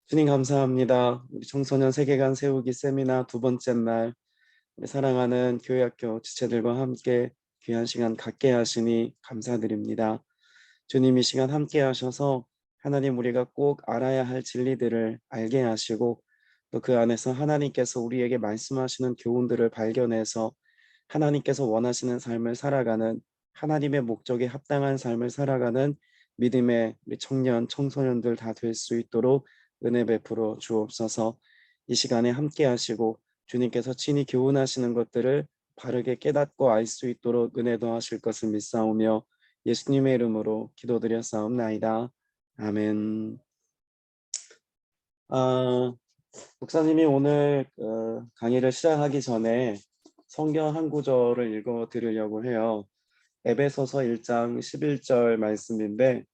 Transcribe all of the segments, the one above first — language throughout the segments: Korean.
주님 감사합니다. 우리 청소년 세계관 세우기 세미나 두 번째 날 우리 사랑하는 교회학교 지체들과 함께 귀한 시간 갖게 하시니 감사드립니다. 주님 이 시간 함께 하셔서 하나님 우리가 꼭 알아야 할 진리들을 알게 하시고 또 그 안에서 하나님께서 우리에게 말씀하시는 교훈들을 발견해서 하나님께서 원하시는 삶을 살아가는 하나님의 목적에 합당한 삶을 살아가는 믿음의 우리 청년, 청소년들 다 될 수 있도록 은혜 베풀어 주옵소서. 이 시간에 함께 하시고 주님께서 친히 교훈하시는 것들을 바르게 깨닫고 알 수 있도록 은혜 더하실 것을 믿사오며 예수님의 이름으로 기도드렸사옵나이다. 아멘. 아, 목사님이 오늘 강의를 시작하기 전에 성경 한 구절을 읽어 드리려고 해요. 에베소서 1장 11절 말씀인데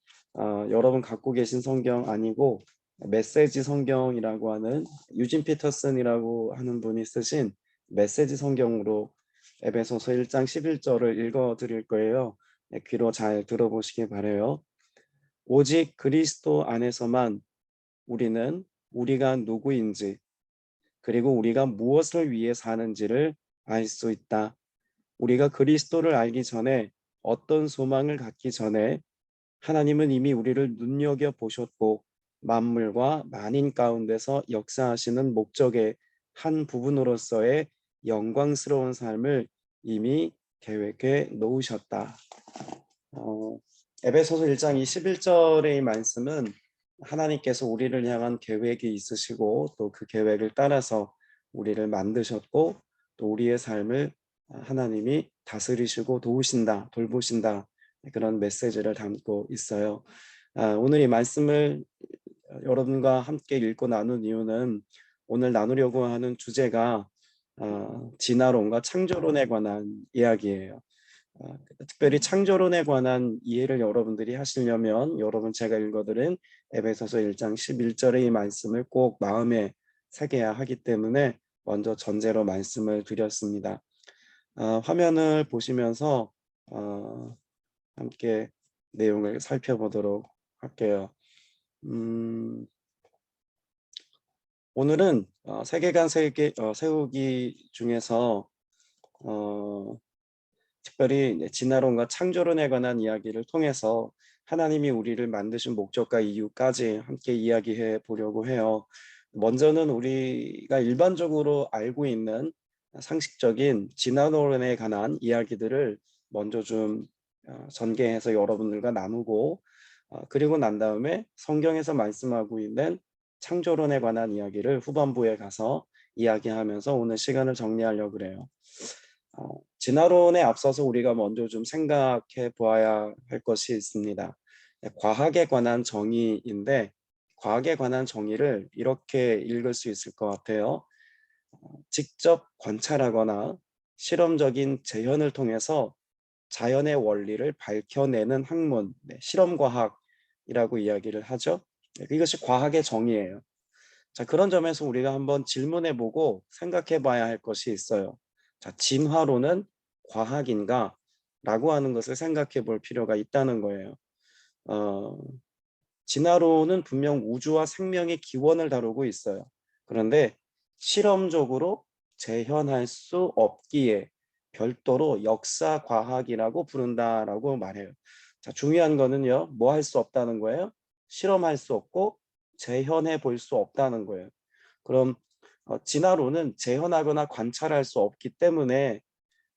여러분 갖고 계신 성경 아니고 메시지 성경이라고 하는 유진 피터슨이라고 하는 분이 쓰신 메시지 성경으로 에베소서 1장 11절을 읽어 드릴 거예요. 네, 귀로 잘 들어보시기 바라요. 오직 그리스도 안에서만 우리는 우리가 누구인지 그리고 우리가 무엇을 위해 사는지를 알 수 있다. 우리가 그리스도를 알기 전에 어떤 소망을 갖기 전에 하나님은 이미 우리를 눈여겨보셨고 만물과 만인 가운데서 역사하시는 목적의 한 부분으로서의 영광스러운 삶을 이미 계획해 놓으셨다. 에베소서 1장 21절의 말씀은 하나님께서 우리를 향한 계획이 있으시고 또 그 계획을 따라서 우리를 만드셨고 또 우리의 삶을 하나님이 다스리시고 도우신다, 돌보신다 그런 메시지를 담고 있어요. 오늘 이 말씀을 여러분과 함께 읽고 나눈 이유는 오늘 나누려고 하는 주제가 진화론과 창조론에 관한 이야기예요. 특별히 창조론에 관한 이해를 여러분들이 하시려면 여러분 제가 읽어드린 에베소서 1장 11절의 이 말씀을 꼭 마음에 새겨야 하기 때문에 먼저 전제로 말씀을 드렸습니다. 화면을 보시면서 함께 내용을 살펴보도록 할게요. 오늘은 세계관 세우기 중에서 특별히 진화론과 창조론에 관한 이야기를 통해서 하나님이 우리를 만드신 목적과 이유까지 함께 이야기해 보려고 해요. 먼저는 우리가 일반적으로 알고 있는 상식적인 진화론에 관한 이야기들을 먼저 좀 전개해서 여러분들과 나누고 그리고 난 다음에 성경에서 말씀하고 있는 창조론에 관한 이야기를 후반부에 가서 이야기하면서 오늘 시간을 정리하려고 그래요. 진화론에 앞서서 우리가 먼저 좀 생각해 보아야 할 것이 있습니다. 과학에 관한 정의인데 과학에 관한 정의를 이렇게 읽을 수 있을 것 같아요. 직접 관찰하거나 실험적인 재현을 통해서 자연의 원리를 밝혀내는 학문, 실험과학이라고 이야기를 하죠. 이것이 과학의 정의예요. 자, 그런 점에서 우리가 한번 질문해보고 생각해봐야 할 것이 있어요. 자, 진화론은 과학인가? 라고 하는 것을 생각해 볼 필요가 있다는 거예요. 진화론은 분명 우주와 생명의 기원을 다루고 있어요. 그런데 실험적으로 재현할 수 없기에 별도로 역사과학이라고 부른다라고 말해요. 자, 중요한 거는요. 뭐 할 수 없다는 거예요? 실험할 수 없고 재현해 볼 수 없다는 거예요. 그럼 진화론은 재현하거나 관찰할 수 없기 때문에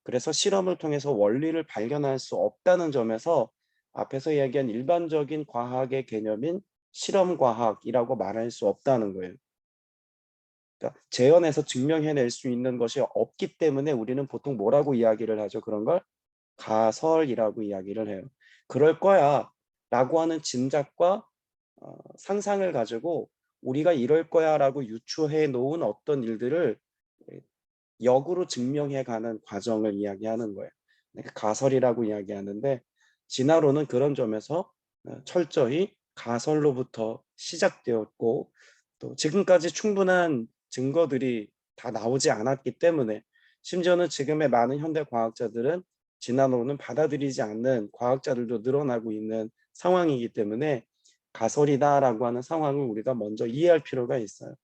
그래서 실험을 통해서 원리를 발견할 수 없다는 점에서 앞에서 이야기한 일반적인 과학의 개념인 실험과학이라고 말할 수 없다는 거예요. 그러니까 재현해서 증명해낼 수 있는 것이 없기 때문에 우리는 보통 뭐라고 이야기를 하죠? 그런 걸 가설이라고 이야기를 해요. 그럴 거야 라고 하는 짐작과 상상을 가지고 우리가 이럴 거야 라고 유추해 놓은 어떤 일들을 역으로 증명해가는 과정을 이야기하는 거예요. 그러니까 가설이라고 이야기하는데 진화론은 그런 점에서 철저히 가설로부터 시작되었고 또 지금까지 충분한 증거들이 다 나오지 않았기 때문에 심지어는 지금의 많은 현대 과학자들은 진화론은 받아들이지 않는 과학자들도 늘어나고 있는 상황이기 때문에 가설이다라고 하는 상황을 우리가 먼저 이해할 필요가 있어요.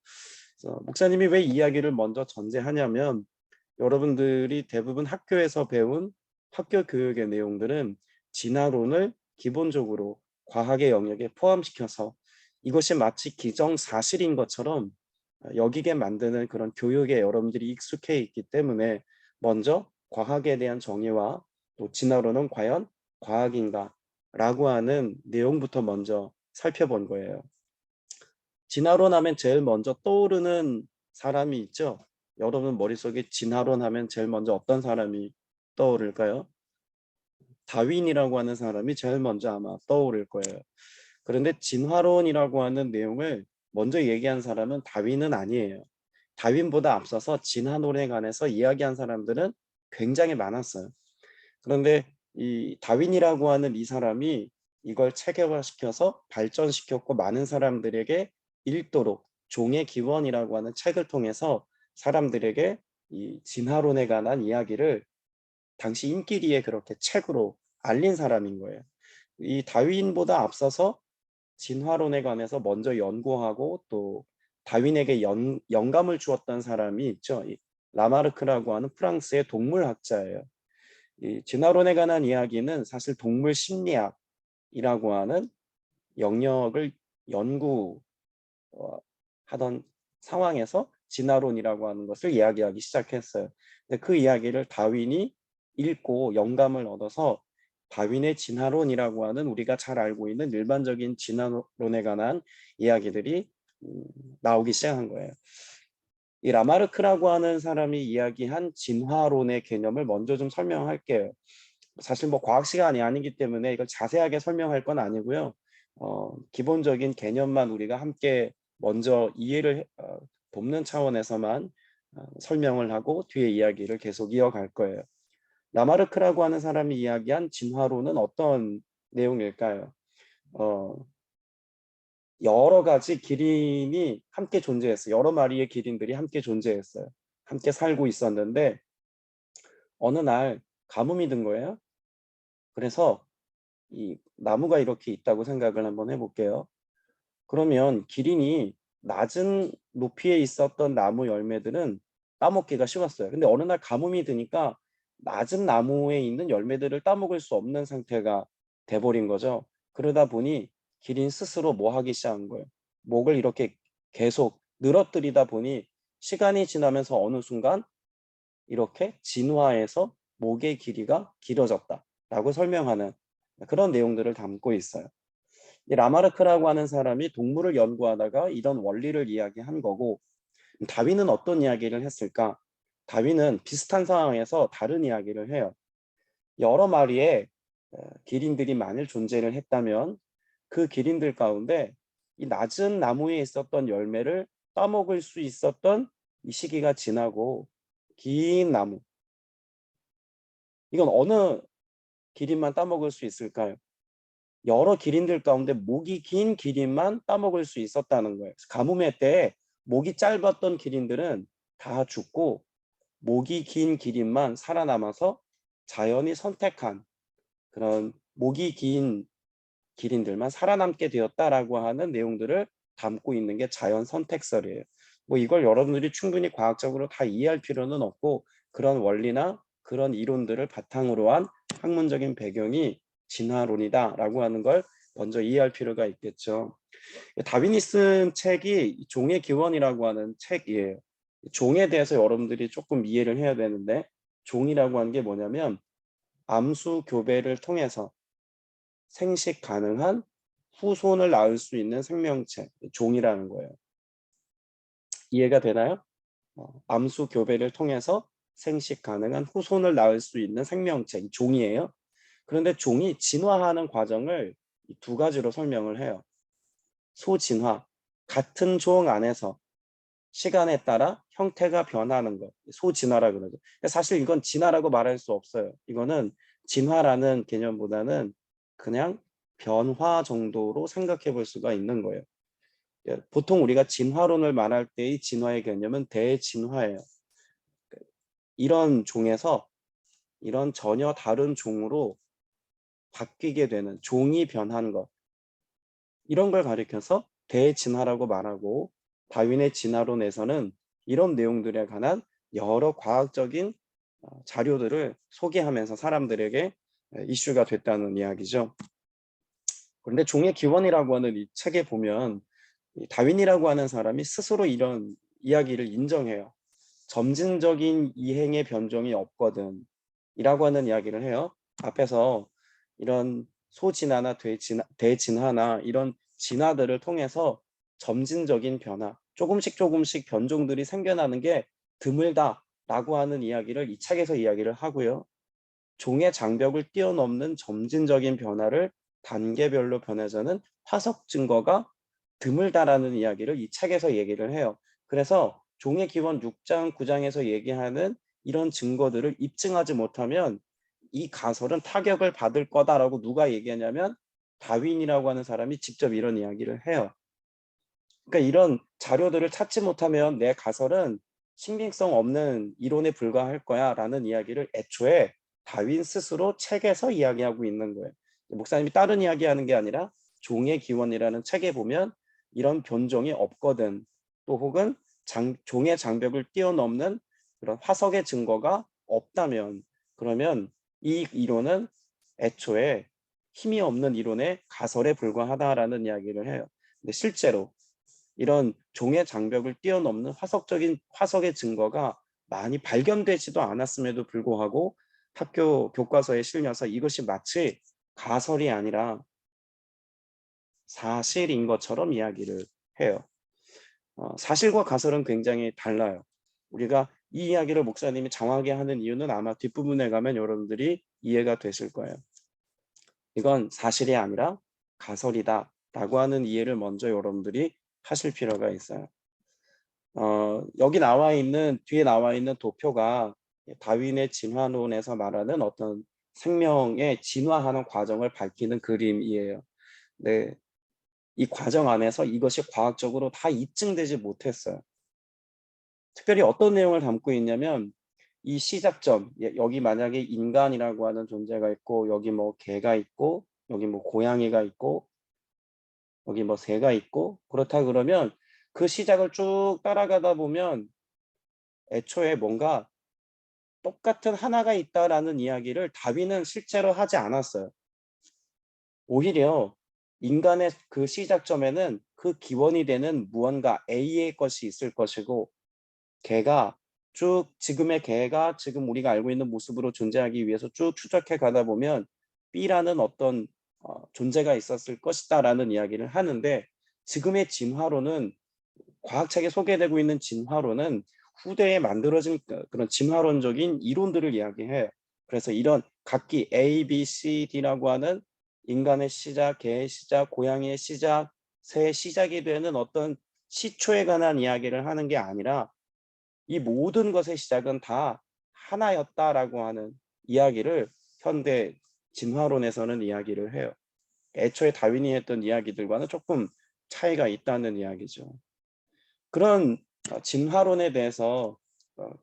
그래서 목사님이 왜 이야기를 먼저 전제하냐면 여러분들이 대부분 학교에서 배운 학교 교육의 내용들은 진화론을 기본적으로 과학의 영역에 포함시켜서 이것이 마치 기정사실인 것처럼 여기게 만드는 그런 교육에 여러분들이 익숙해 있기 때문에 먼저 과학에 대한 정의와 또 진화론은 과연 과학인가 라고 하는 내용부터 먼저 살펴본 거예요. 진화론 하면 제일 먼저 떠오르는 사람이 있죠. 여러분 머릿속에 진화론 하면 제일 먼저 어떤 사람이 떠오를까요? 다윈이라고 하는 사람이 제일 먼저 아마 떠오를 거예요. 그런데 진화론이라고 하는 내용을 먼저 얘기한 사람은 다윈은 아니에요. 다윈보다 앞서서 진화론에 관해서 이야기한 사람들은 굉장히 많았어요. 그런데 이 다윈이라고 하는 이 사람이 이걸 체계화시켜서 발전시켰고 많은 사람들에게 읽도록 종의 기원이라고 하는 책을 통해서 사람들에게 이 진화론에 관한 이야기를 당시 인기리에 그렇게 책으로 알린 사람인 거예요. 이 다윈보다 앞서서 진화론에 관해서 먼저 연구하고 또 다윈에게 영감을 주었던 사람이 있죠. 이 라마르크라고 하는 프랑스의 동물학자예요. 이 진화론에 관한 이야기는 사실 동물 심리학이라고 하는 영역을 연구하던 상황에서 진화론이라고 하는 것을 이야기하기 시작했어요. 근데 그 이야기를 다윈이 읽고 영감을 얻어서 다윈의 진화론이라고 하는 우리가 잘 알고 있는 일반적인 진화론에 관한 이야기들이 나오기 시작한 거예요. 이 라마르크라고 하는 사람이 이야기한 진화론의 개념을 먼저 좀 설명할게요. 사실 뭐 과학 시간이 아니기 때문에 이걸 자세하게 설명할 건 아니고요. 기본적인 개념만 우리가 함께 먼저 이해를 돕는 차원에서만 설명을 하고 뒤에 이야기를 계속 이어갈 거예요. 라마르크라고 하는 사람이 이야기한 진화론은 어떤 내용일까요? 여러 가지 기린이 함께 존재했어요. 여러 마리의 기린들이 함께 존재했어요. 함께 살고 있었는데 어느 날 가뭄이 든 거예요. 그래서 이 나무가 이렇게 있다고 생각을 한번 해볼게요. 그러면 기린이 낮은 높이에 있었던 나무 열매들은 따먹기가 쉬웠어요. 근데 어느 날 가뭄이 드니까 낮은 나무에 있는 열매들을 따먹을 수 없는 상태가 돼버린 거죠. 그러다 보니 기린 스스로 뭐 하기 시작한 거예요. 목을 이렇게 계속 늘어뜨리다 보니 시간이 지나면서 어느 순간 이렇게 진화해서 목의 길이가 길어졌다라고 설명하는 그런 내용들을 담고 있어요. 이 라마르크라고 하는 사람이 동물을 연구하다가 이런 원리를 이야기한 거고 다윈은 어떤 이야기를 했을까? 다윈은 비슷한 상황에서 다른 이야기를 해요. 여러 마리의 기린들이 만일 존재를 했다면 그 기린들 가운데 이 낮은 나무에 있었던 열매를 따먹을 수 있었던 이 시기가 지나고 긴 나무, 이건 어느 기린만 따먹을 수 있을까요? 여러 기린들 가운데 목이 긴 기린만 따먹을 수 있었다는 거예요. 가뭄의 때에 목이 짧았던 기린들은 다 죽고 목이 긴 기린만 살아남아서 자연이 선택한 그런 목이 긴 기린들만 살아남게 되었다라고 하는 내용들을 담고 있는 게 자연 선택설이에요. 뭐 이걸 여러분들이 충분히 과학적으로 다 이해할 필요는 없고 그런 원리나 그런 이론들을 바탕으로 한 학문적인 배경이 진화론이다라고 하는 걸 먼저 이해할 필요가 있겠죠. 다윈이 쓴 책이 종의 기원이라고 하는 책이에요. 종에 대해서 여러분들이 조금 이해를 해야 되는데 종이라고 하는 게 뭐냐면 암수 교배를 통해서 생식 가능한 후손을 낳을 수 있는 생명체, 종이라는 거예요. 이해가 되나요? 암수 교배를 통해서 생식 가능한 후손을 낳을 수 있는 생명체, 이 종이에요. 그런데 종이 진화하는 과정을 두 가지로 설명을 해요. 소진화, 같은 종 안에서 시간에 따라 형태가 변하는 것, 소진화라 그러죠. 사실 이건 진화라고 말할 수 없어요. 이거는 진화라는 개념보다는 그냥 변화 정도로 생각해 볼 수가 있는 거예요. 보통 우리가 진화론을 말할 때의 진화의 개념은 대진화예요. 이런 종에서 이런 전혀 다른 종으로 바뀌게 되는 종이 변한 것. 이런 걸 가리켜서 대진화라고 말하고, 다윈의 진화론에서는 이런 내용들에 관한 여러 과학적인 자료들을 소개하면서 사람들에게 이슈가 됐다는 이야기죠. 그런데 종의 기원이라고 하는 이 책에 보면 이 다윈이라고 하는 사람이 스스로 이런 이야기를 인정해요. 점진적인 이행의 변종이 없거든 이라고 하는 이야기를 해요. 앞에서 이런 소진화나 대진화나 이런 진화들을 통해서 점진적인 변화, 조금씩 조금씩 변종들이 생겨나는 게 드물다라고 하는 이야기를 이 책에서 이야기를 하고요. 종의 장벽을 뛰어넘는 점진적인 변화를 단계별로 변해서는 화석 증거가 드물다라는 이야기를 이 책에서 얘기를 해요. 그래서 종의 기원 6장, 9장에서 얘기하는 이런 증거들을 입증하지 못하면 이 가설은 타격을 받을 거다라고 누가 얘기하냐면 다윈이라고 하는 사람이 직접 이런 이야기를 해요. 그러니까 이런 자료들을 찾지 못하면 내 가설은 신빙성 없는 이론에 불과할 거야 라는 이야기를 애초에 다윈 스스로 책에서 이야기하고 있는 거예요. 목사님이 다른 이야기하는 게 아니라 종의 기원이라는 책에 보면 이런 변종이 없거든. 또 혹은 종의 장벽을 뛰어넘는 그런 화석의 증거가 없다면 그러면 이 이론은 애초에 힘이 없는 이론의 가설에 불과하다라는 이야기를 해요. 근데 실제로 이런 종의 장벽을 뛰어넘는 화석의 증거가 많이 발견되지도 않았음에도 불구하고 학교 교과서에 실려서 이것이 마치 가설이 아니라 사실인 것처럼 이야기를 해요. 사실과 가설은 굉장히 달라요. 우리가 이 이야기를 목사님이 장하게 하는 이유는 아마 뒷부분에 가면 여러분들이 이해가 되실 거예요. 이건 사실이 아니라 가설이다 라고 하는 이해를 먼저 여러분들이 하실 필요가 있어요. 여기 뒤에 나와 있는 도표가 다윈의 진화론에서 말하는 어떤 생명의 진화하는 과정을 밝히는 그림이에요. 네, 이 과정 안에서 이것이 과학적으로 다 입증되지 못했어요. 특별히 어떤 내용을 담고 있냐면 이 시작점, 여기 만약에 인간이라고 하는 존재가 있고 여기 뭐 개가 있고 여기 뭐 고양이가 있고 여기 뭐 새가 있고 그렇다 그러면 그 시작을 쭉 따라가다 보면 애초에 뭔가 똑같은 하나가 있다라는 이야기를 다윈은 실제로 하지 않았어요. 오히려 인간의 그 시작점에는 그 기원이 되는 무언가 A의 것이 있을 것이고 개가 지금의 개가 지금 우리가 알고 있는 모습으로 존재하기 위해서 쭉 추적해 가다 보면 B라는 어떤 존재가 있었을 것이다라는 이야기를 하는데 지금의 진화론은 과학책에 소개되고 있는 진화론은 후대에 만들어진 그런 진화론적인 이론들을 이야기해요. 그래서 이런 각기 A, B, C, D라고 하는 인간의 시작, 개의 시작, 고양이의 시작, 새의 시작이 되는 어떤 시초에 관한 이야기를 하는 게 아니라 이 모든 것의 시작은 다 하나였다라고 하는 이야기를 현대 진화론에서는 이야기를 해요. 애초에 다윈이 했던 이야기들과는 조금 차이가 있다는 이야기죠. 그런 진화론에 대해서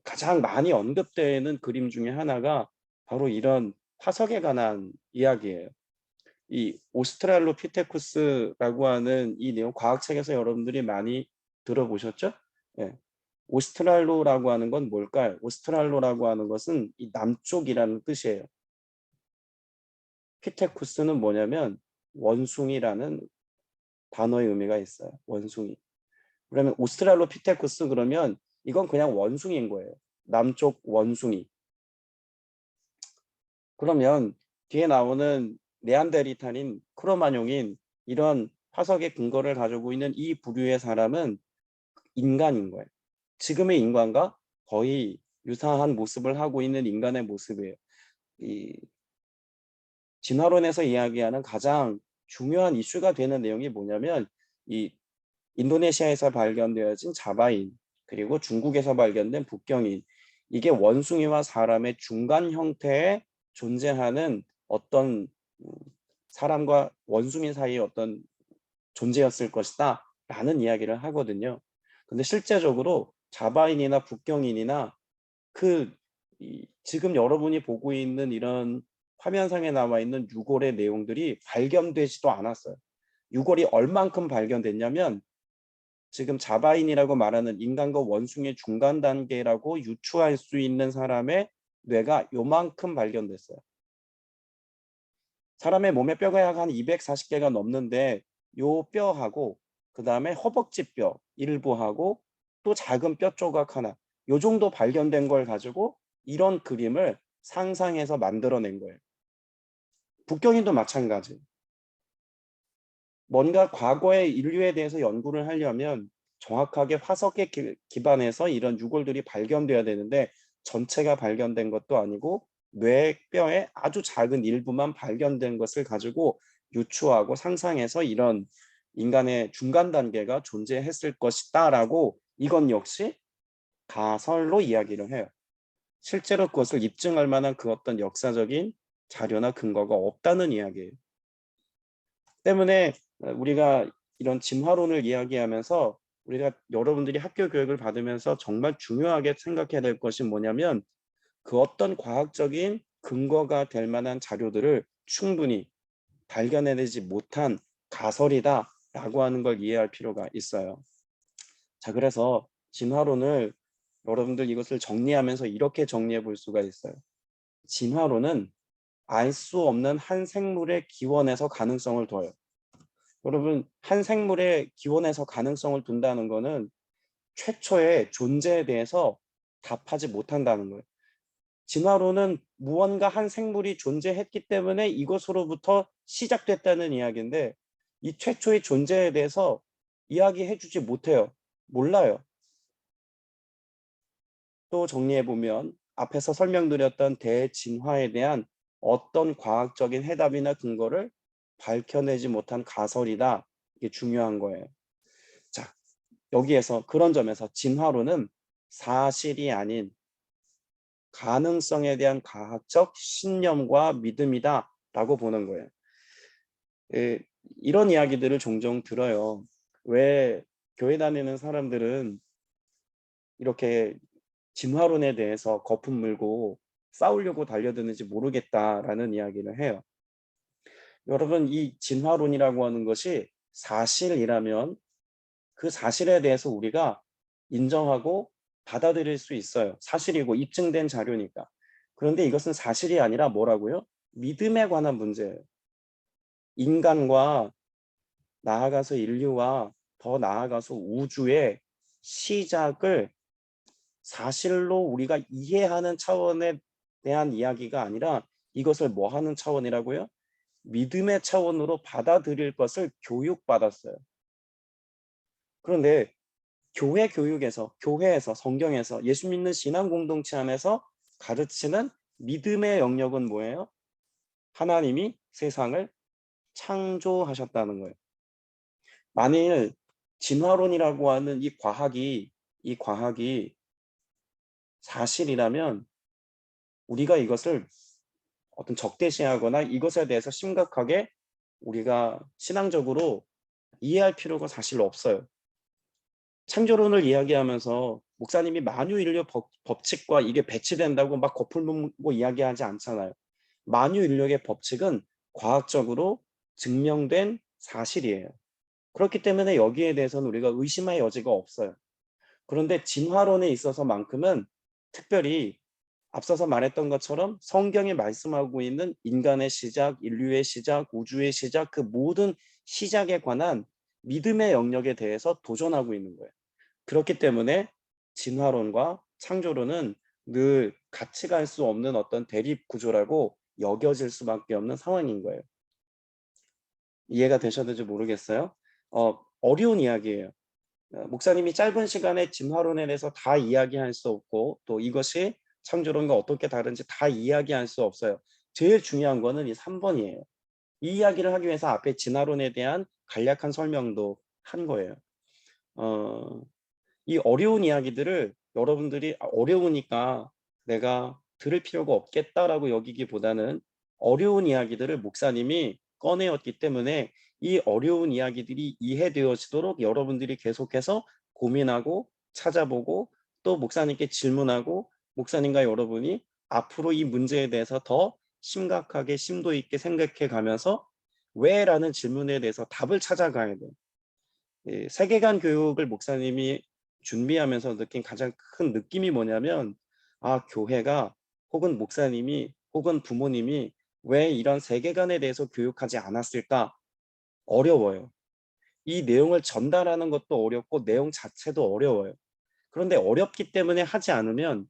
가장 많이 언급되는 그림 중에 하나가 바로 이런 화석에 관한 이야기예요. 이 오스트랄로피테쿠스라고 하는 이 내용 과학책에서 여러분들이 많이 들어보셨죠? 예. 오스트랄로라고 하는 건 뭘까요? 오스트랄로라고 하는 것은 이 남쪽이라는 뜻이에요. 피테쿠스는 뭐냐면 원숭이라는 단어의 의미가 있어요. 원숭이. 그러면 오스트랄로피테쿠스 그러면 이건 그냥 원숭이인 거예요. 남쪽 원숭이. 그러면 뒤에 나오는 네안데르탈인 크로마뇽인 이런 화석의 근거를 가지고 있는 이 부류의 사람은 인간인 거예요. 지금의 인간과 거의 유사한 모습을 하고 있는 인간의 모습이에요. 이 진화론에서 이야기하는 가장 중요한 이슈가 되는 내용이 뭐냐면 이 인도네시아에서 발견되어진 자바인 그리고 중국에서 발견된 북경인 이게 원숭이와 사람의 중간 형태에 존재하는 어떤 사람과 원숭이 사이의 어떤 존재였을 것이다 라는 이야기를 하거든요. 근데 실제적으로 자바인이나 북경인이나 지금 여러분이 보고 있는 이런 화면상에 나와 있는 유골의 내용들이 발견되지도 않았어요. 유골이 얼만큼 발견됐냐면 지금 자바인이라고 말하는 인간과 원숭이의 중간 단계라고 유추할 수 있는 사람의 뇌가 요만큼 발견됐어요. 사람의 몸에 뼈가 약 한 240개가 넘는데 요 뼈하고 그 다음에 허벅지 뼈 일부하고 또 작은 뼈 조각 하나 요 정도 발견된 걸 가지고 이런 그림을 상상해서 만들어낸 거예요. 북경인도 마찬가지. 뭔가 과거의 인류에 대해서 연구를 하려면 정확하게 화석에 기반해서 이런 유골들이 발견돼야 되는데 전체가 발견된 것도 아니고 뇌뼈의 아주 작은 일부만 발견된 것을 가지고 유추하고 상상해서 이런 인간의 중간 단계가 존재했을 것이다라고 이건 역시 가설로 이야기를 해요. 실제로 그것을 입증할 만한 그 어떤 역사적인 자료나 근거가 없다는 이야기예요. 때문에 우리가 이런 진화론을 이야기하면서 우리가 여러분들이 학교 교육을 받으면서 정말 중요하게 생각해야 될 것이 뭐냐면 그 어떤 과학적인 근거가 될 만한 자료들을 충분히 발견해내지 못한 가설이다라고 하는 걸 이해할 필요가 있어요. 자, 그래서 진화론을 여러분들 이것을 정리하면서 이렇게 정리해 볼 수가 있어요. 진화론은 알 수 없는 한 생물의 기원에서 가능성을 둬요. 여러분, 한 생물의 기원에서 가능성을 둔다는 거는 최초의 존재에 대해서 답하지 못한다는 거예요. 진화론은 무언가 한 생물이 존재했기 때문에 이것으로부터 시작됐다는 이야기인데 이 최초의 존재에 대해서 이야기해 주지 못해요. 몰라요. 또 정리해보면 앞에서 설명드렸던 대진화에 대한 어떤 과학적인 해답이나 근거를 밝혀내지 못한 가설이다. 이게 중요한 거예요. 자, 여기에서 그런 점에서 진화론은 사실이 아닌 가능성에 대한 과학적 신념과 믿음이다 라고 보는 거예요. 이런 이야기들을 종종 들어요. 왜 교회 다니는 사람들은 이렇게 진화론에 대해서 거품 물고 싸우려고 달려드는지 모르겠다라는 이야기를 해요. 여러분, 이 진화론이라고 하는 것이 사실이라면 그 사실에 대해서 우리가 인정하고 받아들일 수 있어요. 사실이고 입증된 자료니까. 그런데 이것은 사실이 아니라 뭐라고요? 믿음에 관한 문제예요. 인간과 나아가서 인류와 더 나아가서 우주의 시작을 사실로 우리가 이해하는 차원에 대한 이야기가 아니라 이것을 뭐 하는 차원이라고요? 믿음의 차원으로 받아들일 것을 교육받았어요. 그런데 교회 교육에서, 교회에서, 성경에서, 예수 믿는 신앙 공동체 안에서 가르치는 믿음의 영역은 뭐예요? 하나님이 세상을 창조하셨다는 거예요. 만일 진화론이라고 하는 이 과학이 사실이라면 우리가 이것을 어떤 적대시하거나 이것에 대해서 심각하게 우리가 신앙적으로 이해할 필요가 사실 없어요. 창조론을 이야기하면서 목사님이 만유인류 법칙과 이게 배치된다고 막 거풀문고 이야기하지 않잖아요. 만유인력의 법칙은 과학적으로 증명된 사실이에요. 그렇기 때문에 여기에 대해서는 우리가 의심할 여지가 없어요. 그런데 진화론에 있어서만큼은 특별히 앞서서 말했던 것처럼 성경이 말씀하고 있는 인간의 시작, 인류의 시작, 우주의 시작, 그 모든 시작에 관한 믿음의 영역에 대해서 도전하고 있는 거예요. 그렇기 때문에 진화론과 창조론은 늘 같이 갈 수 없는 어떤 대립 구조라고 여겨질 수밖에 없는 상황인 거예요. 이해가 되셨는지 모르겠어요. 어려운 이야기예요. 목사님이 짧은 시간에 진화론에 대해서 다 이야기할 수 없고 또 이것이 창조론과 어떻게 다른지 다 이야기할 수 없어요. 제일 중요한 거는 이 3번이에요. 이 이야기를 하기 위해서 앞에 진화론에 대한 간략한 설명도 한 거예요. 이 어려운 이야기들을 여러분들이 어려우니까 내가 들을 필요가 없겠다라고 여기기보다는 어려운 이야기들을 목사님이 꺼내었기 때문에 이 어려운 이야기들이 이해되어지도록 여러분들이 계속해서 고민하고 찾아보고 또 목사님께 질문하고 목사님과 여러분이 앞으로 이 문제에 대해서 더 심각하게 심도 있게 생각해 가면서 왜라는 질문에 대해서 답을 찾아가야 돼요. 세계관 교육을 목사님이 준비하면서 느낀 가장 큰 느낌이 뭐냐면, 아, 교회가 혹은 목사님이 혹은 부모님이 왜 이런 세계관에 대해서 교육하지 않았을까? 어려워요. 이 내용을 전달하는 것도 어렵고 내용 자체도 어려워요. 그런데 어렵기 때문에 하지 않으면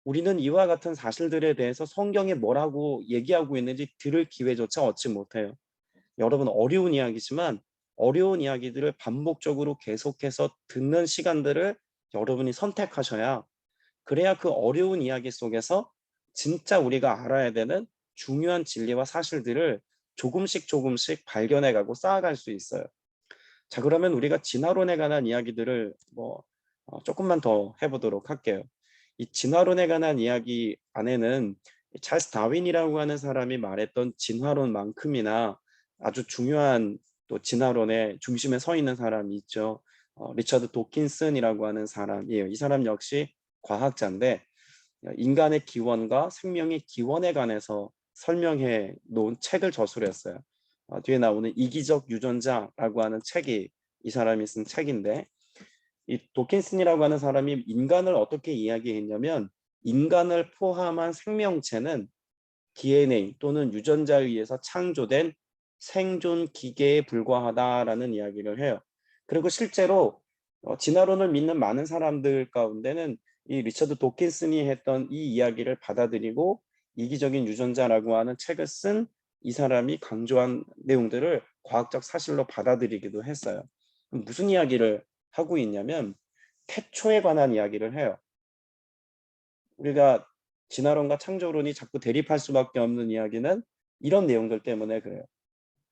우리는 이와 같은 사실들에 대해서 성경에 뭐라고 얘기하고 있는지 들을 기회조차 얻지 못해요. 여러분, 어려운 이야기지만 어려운 이야기들을 반복적으로 계속해서 듣는 시간들을 여러분이 선택하셔야, 그래야 그 어려운 이야기 속에서 진짜 우리가 알아야 되는 중요한 진리와 사실들을 조금씩 조금씩 발견해가고 쌓아갈 수 있어요. 자, 그러면 우리가 진화론에 관한 이야기들을 조금만 더 해보도록 할게요. 이 진화론에 관한 이야기 안에는 찰스 다윈이라고 하는 사람이 말했던 진화론만큼이나 아주 중요한 또 진화론의 중심에 서 있는 사람이 있죠. 리처드 도킨슨이라고 하는 사람이에요. 이 사람 역시 과학자인데 인간의 기원과 생명의 기원에 관해서 설명해 놓은 책을 저술했어요. 뒤에 나오는 이기적 유전자라고 하는 책이 이 사람이 쓴 책인데, 이 도킨슨이라고 하는 사람이 인간을 어떻게 이야기했냐면, 인간을 포함한 생명체는 DNA 또는 유전자에 의해서 창조된 생존 기계에 불과하다라는 이야기를 해요. 그리고 실제로 진화론을 믿는 많은 사람들 가운데는 이 리처드 도킨슨이 했던 이 이야기를 받아들이고 이기적인 유전자라고 하는 책을 쓴 이 사람이 강조한 내용들을 과학적 사실로 받아들이기도 했어요. 무슨 이야기를 하고 있냐면 태초에 관한 이야기를 해요. 우리가 진화론과 창조론이 자꾸 대립할 수밖에 없는 이야기는 이런 내용들 때문에 그래요.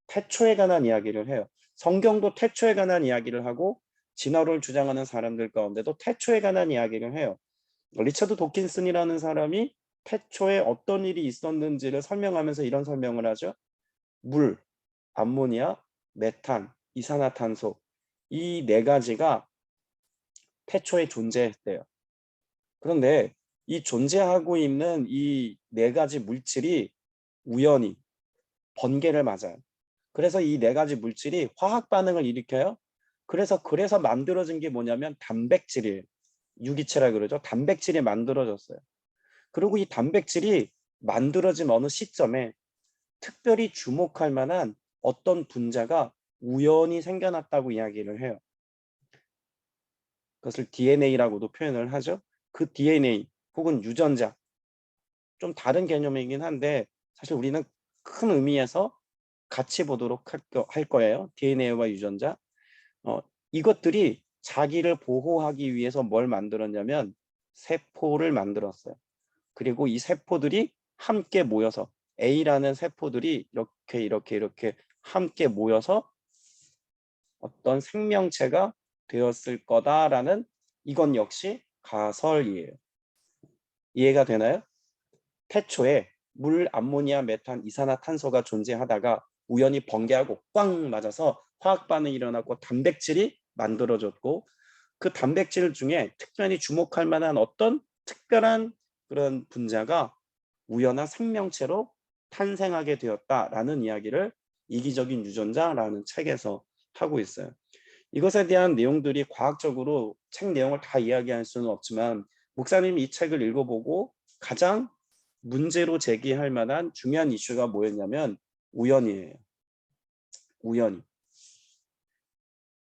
태초에 관한 이야기를 해요. 성경도 태초에 관한 이야기를 하고 진화론을 주장하는 사람들 가운데도 태초에 관한 이야기를 해요. 리처드 도킨슨이라는 사람이 태초에 어떤 일이 있었는지를 설명하면서 이런 설명을 하죠. 물, 암모니아, 메탄, 이산화탄소, 이 네 가지가 태초에 존재했대요. 그런데 이 존재하고 있는 이 네 가지 물질이 우연히 번개를 맞아요. 그래서 이 네 가지 물질이 화학 반응을 일으켜요. 그래서 만들어진 게 뭐냐면 단백질이에요. 유기체라 그러죠. 단백질이 만들어졌어요. 그리고 이 단백질이 만들어진 어느 시점에 특별히 주목할 만한 어떤 분자가 우연히 생겨났다고 이야기를 해요. 그것을 DNA라고도 표현을 하죠. 그 DNA 혹은 유전자, 좀 다른 개념이긴 한데 사실 우리는 큰 의미에서 같이 보도록 할 거예요. DNA와 유전자. 이것들이 자기를 보호하기 위해서 뭘 만들었냐면 세포를 만들었어요. 그리고 이 세포들이 함께 모여서 A라는 세포들이 이렇게 함께 모여서 어떤 생명체가 되었을 거다라는, 이건 역시 가설이에요. 이해가 되나요? 태초에 물, 암모니아, 메탄, 이산화탄소가 존재하다가 우연히 번개하고 꽝 맞아서 화학 반응이 일어나고 단백질이 만들어졌고, 그 단백질 중에 특별히 주목할 만한 어떤 특별한 그런 분자가 우연한 생명체로 탄생하게 되었다라는 이야기를 이기적인 유전자라는 책에서 하고 있어요. 이것에 대한 내용들이 과학적으로 책 내용을 다 이야기할 수는 없지만 목사님이 이 책을 읽어보고 가장 문제로 제기할 만한 중요한 이슈가 뭐였냐면 우연이에요. 우연히.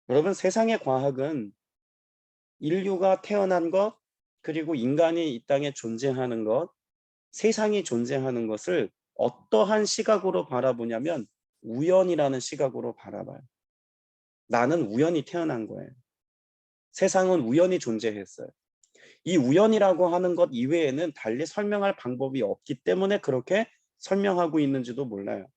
여러분, 세상의 과학은 인류가 태어난 것, 그리고 인간이 이 땅에 존재하는 것, 세상이 존재하는 것을 어떠한 시각으로 바라보냐면 우연이라는 시각으로 바라봐요. 나는 우연히 태어난 거예요. 세상은 우연히 존재했어요. 이 우연이라고 하는 것 이외에는 달리 설명할 방법이 없기 때문에 그렇게 설명하고 있는지도 몰라요.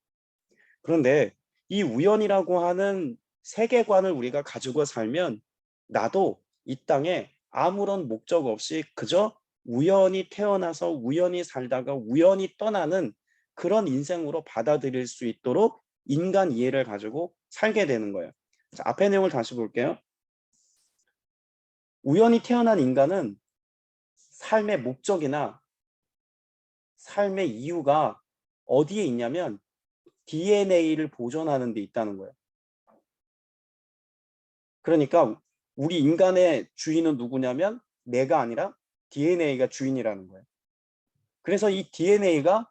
그런데 이 우연이라고 하는 세계관을 우리가 가지고 살면 나도 이 땅에 아무런 목적 없이 그저 우연히 태어나서 우연히 살다가 우연히 떠나는 그런 인생으로 받아들일 수 있도록 인간 이해를 가지고 살게 되는 거예요. 자, 앞에 내용을 다시 볼게요. 우연히 태어난 인간은 삶의 목적이나 삶의 이유가 어디에 있냐면 DNA를 보존하는 데 있다는 거예요. 그러니까 우리 인간의 주인은 누구냐면 내가 아니라 DNA가 주인이라는 거예요. 그래서 이 DNA가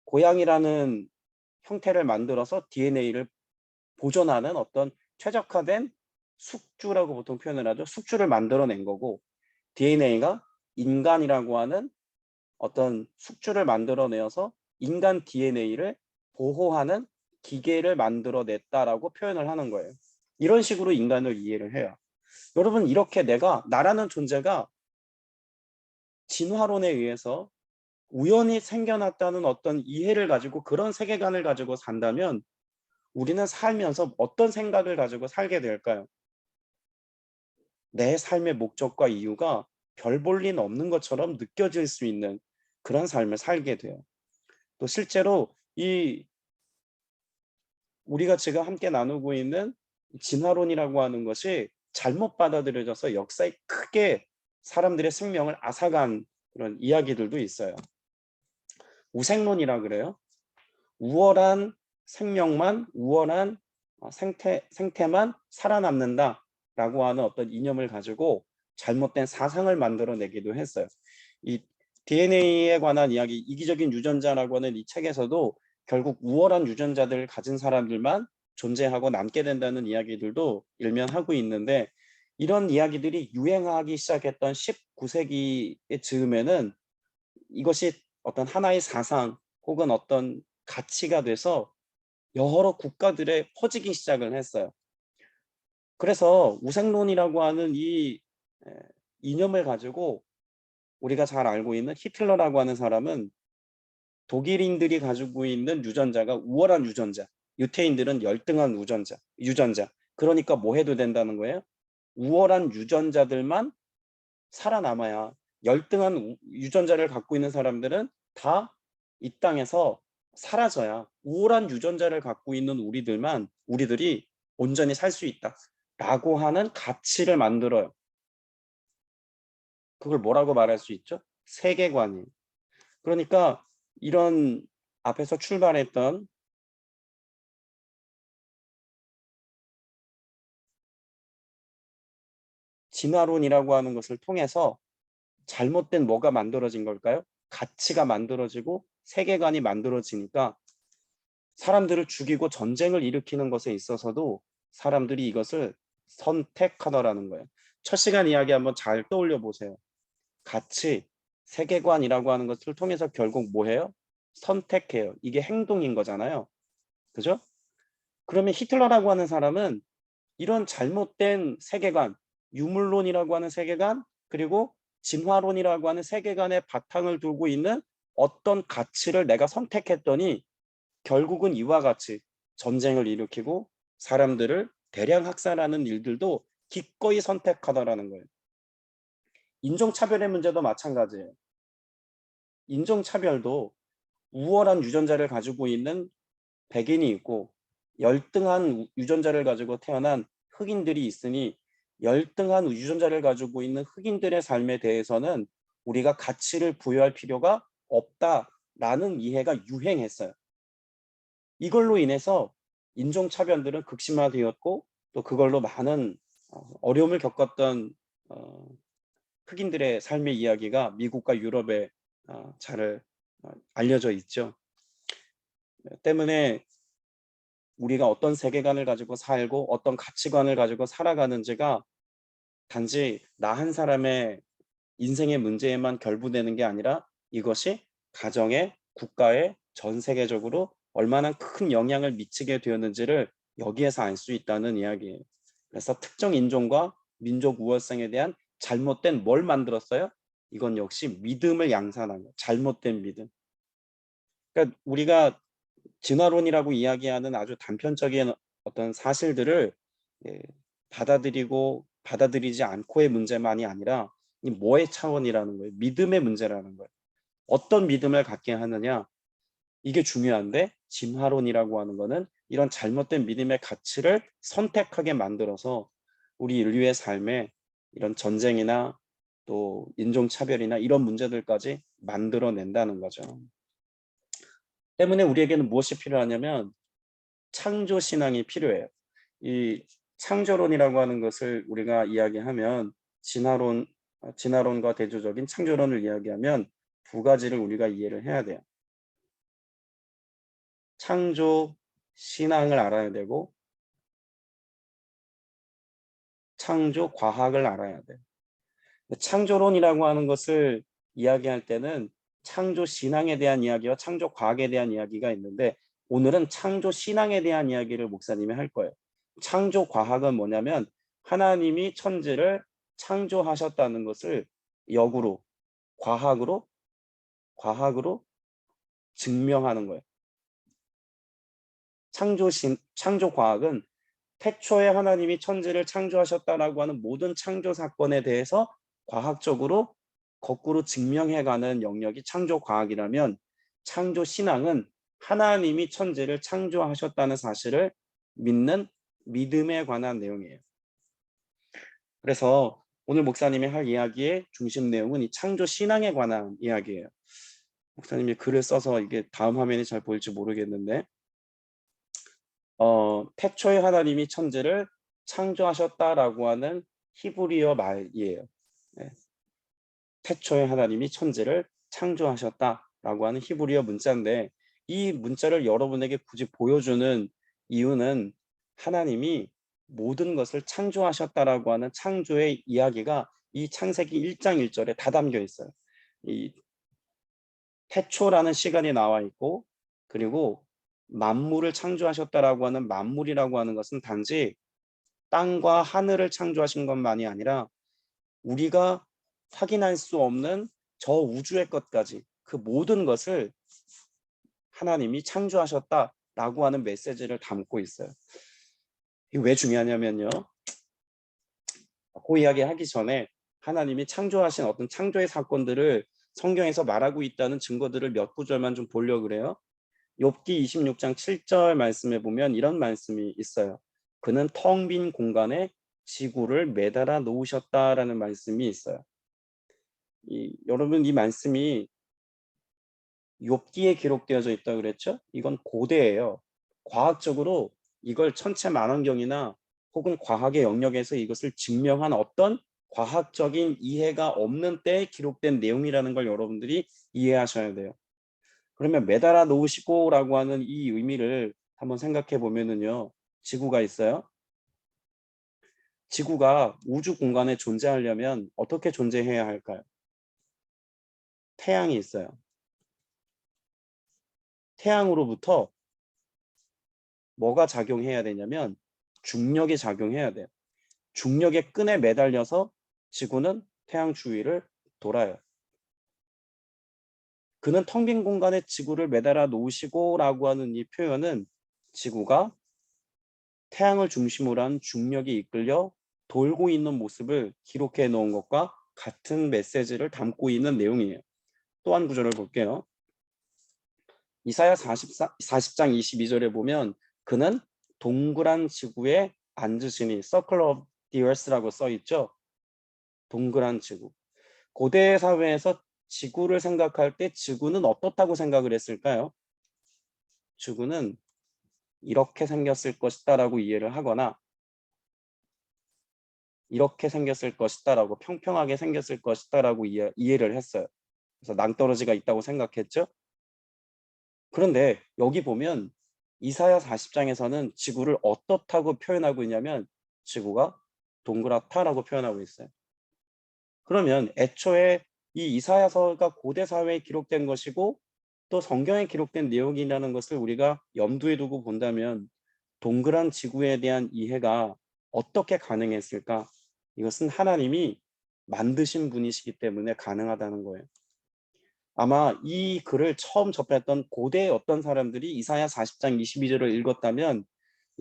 고양이라는 형태를 만들어서 DNA를 보존하는 어떤 최적화된 숙주라고 보통 표현을 하죠. 숙주를 만들어낸 거고, DNA가 인간이라고 하는 어떤 숙주를 만들어내어서 인간 DNA를 보호하는 기계를 만들어냈다라고 표현을 하는 거예요. 이런 식으로 인간을 이해를 해요. 여러분, 이렇게 나라는 존재가 진화론에 의해서 우연히 생겨났다는 어떤 이해를 가지고 그런 세계관을 가지고 산다면 우리는 살면서 어떤 생각을 가지고 살게 될까요? 내 삶의 목적과 이유가 별 볼 일 없는 것처럼 느껴질 수 있는 그런 삶을 살게 돼요. 또 실제로 우리가 지금 함께 나누고 있는 진화론이라고 하는 것이 잘못 받아들여져서 역사에 크게 사람들의 생명을 앗아간 그런 이야기들도 있어요. 우생론이라 그래요. 우월한 생명만, 우월한 생태만 살아남는다라고 하는 어떤 이념을 가지고 잘못된 사상을 만들어내기도 했어요. 이 DNA에 관한 이야기, 이기적인 유전자라고 하는 이 책에서도 결국 우월한 유전자들을 가진 사람들만 존재하고 남게 된다는 이야기들도 일면하고 있는데, 이런 이야기들이 유행하기 시작했던 19세기의 즈음에는 이것이 어떤 하나의 사상 혹은 어떤 가치가 돼서 여러 국가들에 퍼지기 시작을 했어요. 그래서 우생론이라고 하는 이 이념을 가지고 우리가 잘 알고 있는 히틀러라고 하는 사람은 독일인들이 가지고 있는 유전자가 우월한 유전자, 유태인들은 열등한 유전자. 그러니까 뭐 해도 된다는 거예요? 우월한 유전자들만 살아남아야, 열등한 유전자를 갖고 있는 사람들은 다 이 땅에서 사라져야 우월한 유전자를 갖고 있는 우리들이 온전히 살 수 있다라고 하는 가치를 만들어요. 그걸 뭐라고 말할 수 있죠? 세계관이에요. 그러니까 이런 앞에서 출발했던 진화론이라고 하는 것을 통해서 잘못된 뭐가 만들어진 걸까요? 가치가 만들어지고 세계관이 만들어지니까 사람들을 죽이고 전쟁을 일으키는 것에 있어서도 사람들이 이것을 선택하더라는 거예요. 첫 시간 이야기 한번 잘 떠올려 보세요. 가치, 세계관이라고 하는 것을 통해서 결국 뭐 해요? 선택해요. 이게 행동인 거잖아요. 그죠? 그러면 히틀러라고 하는 사람은 이런 잘못된 세계관, 유물론이라고 하는 세계관, 그리고 진화론이라고 하는 세계관의 바탕을 두고 있는 어떤 가치를 내가 선택했더니 결국은 이와 같이 전쟁을 일으키고 사람들을 대량 학살하는 일들도 기꺼이 선택하더라는 거예요. 인종차별의 문제도 마찬가지예요. 인종차별도 우월한 유전자를 가지고 있는 백인이 있고 열등한 유전자를 가지고 태어난 흑인들이 있으니, 열등한 유전자를 가지고 있는 흑인들의 삶에 대해서는 우리가 가치를 부여할 필요가 없다라는 이해가 유행했어요. 이걸로 인해서 인종차별들은 극심화되었고, 또 그걸로 많은 어려움을 겪었던 흑인들의 삶의 이야기가 미국과 유럽에 잘 알려져 있죠. 때문에 우리가 어떤 세계관을 가지고 살고 어떤 가치관을 가지고 살아가는지가 단지 나 한 사람의 인생의 문제에만 결부되는 게 아니라 이것이 가정에, 국가에, 전 세계적으로 얼마나 큰 영향을 미치게 되었는지를 여기에서 알 수 있다는 이야기예요. 그래서 특정 인종과 민족 우월성에 대한 잘못된 뭘 만들었어요? 이건 역시 믿음을 양산한 거예요. 잘못된 믿음. 그러니까 우리가 진화론이라고 이야기하는 아주 단편적인 어떤 사실들을 예, 받아들이고 받아들이지 않고의 문제만이 아니라 이 뭐의 차원이라는 거예요. 믿음의 문제라는 거예요. 어떤 믿음을 갖게 하느냐, 이게 중요한데, 진화론이라고 하는 거는 이런 잘못된 믿음의 가치를 선택하게 만들어서 우리 인류의 삶에 이런 전쟁이나 또 인종차별이나 이런 문제들까지 만들어낸다는 거죠. 때문에 우리에게는 무엇이 필요하냐면 창조 신앙이 필요해요. 이 창조론이라고 하는 것을 우리가 이야기하면 진화론과 대조적인 창조론을 이야기하면 두 가지를 우리가 이해를 해야 돼요. 창조 신앙을 알아야 되고 창조 과학을 알아야 돼요. 창조론이라고 하는 것을 이야기할 때는 창조 신앙에 대한 이야기와 창조 과학에 대한 이야기가 있는데 오늘은 창조 신앙에 대한 이야기를 목사님이 할 거예요. 창조 과학은 뭐냐면 하나님이 천지를 창조하셨다는 것을 역으로 과학으로 증명하는 거예요. 창조 과학은 태초에 하나님이 천지를 창조하셨다라고 하는 모든 창조 사건에 대해서 과학적으로 거꾸로 증명해가는 영역이 창조 과학이라면 창조 신앙은 하나님이 천지를 창조하셨다는 사실을 믿는 믿음에 관한 내용이에요. 그래서 오늘 목사님이 할 이야기의 중심 내용은 이 창조 신앙에 관한 이야기예요. 목사님이 글을 써서 이게 다음 화면이 잘 보일지 모르겠는데 태초에 하나님이 천지를 창조하셨다라고 하는 히브리어 말이에요. 네. 태초에 하나님이 천지를 창조하셨다라고 하는 히브리어 문자인데 이 문자를 여러분에게 굳이 보여주는 이유는 하나님이 모든 것을 창조하셨다라고 하는 창조의 이야기가 이 창세기 1장 1절에 다 담겨 있어요. 이 태초라는 시간이 나와 있고 그리고 만물을 창조하셨다라고 하는 만물이라고 하는 것은 단지 땅과 하늘을 창조하신 것만이 아니라 우리가 확인할 수 없는 저 우주의 것까지 그 모든 것을 하나님이 창조하셨다라고 하는 메시지를 담고 있어요. 이게 왜 중요하냐면요. 그 이야기 하기 전에 하나님이 창조하신 어떤 창조의 사건들을 성경에서 말하고 있다는 증거들을 몇 구절만 좀 보려고 그래요. 욥기 26장 7절 말씀에 보면 이런 말씀이 있어요. 그는 텅 빈 공간에 지구를 매달아 놓으셨다라는 말씀이 있어요. 여러분 이 말씀이 욥기에 기록되어져 있다 그랬죠? 이건 고대예요. 과학적으로 이걸 천체 만원경이나 혹은 과학의 영역에서 이것을 증명한 어떤 과학적인 이해가 없는 때에 기록된 내용이라는 걸 여러분들이 이해하셔야 돼요. 그러면 매달아 놓으시고라고 하는 이 의미를 한번 생각해 보면은요. 지구가 있어요. 지구가 우주 공간에 존재하려면 어떻게 존재해야 할까요? 태양이 있어요. 태양으로부터 뭐가 작용해야 되냐면 중력이 작용해야 돼요. 중력의 끈에 매달려서 지구는 태양 주위를 돌아요. 그는 텅 빈 공간에 지구를 매달아 놓으시고라고 하는 이 표현은 지구가 태양을 중심으로 한 중력이 이끌려 돌고 있는 모습을 기록해 놓은 것과 같은 메시지를 담고 있는 내용이에요. 또 한 구절을 볼게요. 이사야 40장 22절에 보면 그는 동그란 지구에 앉으시니 Circle of the Earth라고 써 있죠. 동그란 지구. 고대 사회에서 지구를 생각할 때 지구는 어떻다고 생각을 했을까요? 지구는 이렇게 생겼을 것이다라고 이해를 하거나 이렇게 생겼을 것이다라고 평평하게 생겼을 것이다라고 이해를 했어요. 그래서 낭떠러지가 있다고 생각했죠. 그런데 여기 보면 이사야 40장에서는 지구를 어떻다고 표현하고 있냐면 지구가 동그랗다라고 표현하고 있어요. 그러면 애초에 이 이사야서가 고대 사회에 기록된 것이고 또 성경에 기록된 내용이라는 것을 우리가 염두에 두고 본다면 동그란 지구에 대한 이해가 어떻게 가능했을까? 이것은 하나님이 만드신 분이시기 때문에 가능하다는 거예요. 아마 이 글을 처음 접했던 고대의 어떤 사람들이 이사야 40장 22절을 읽었다면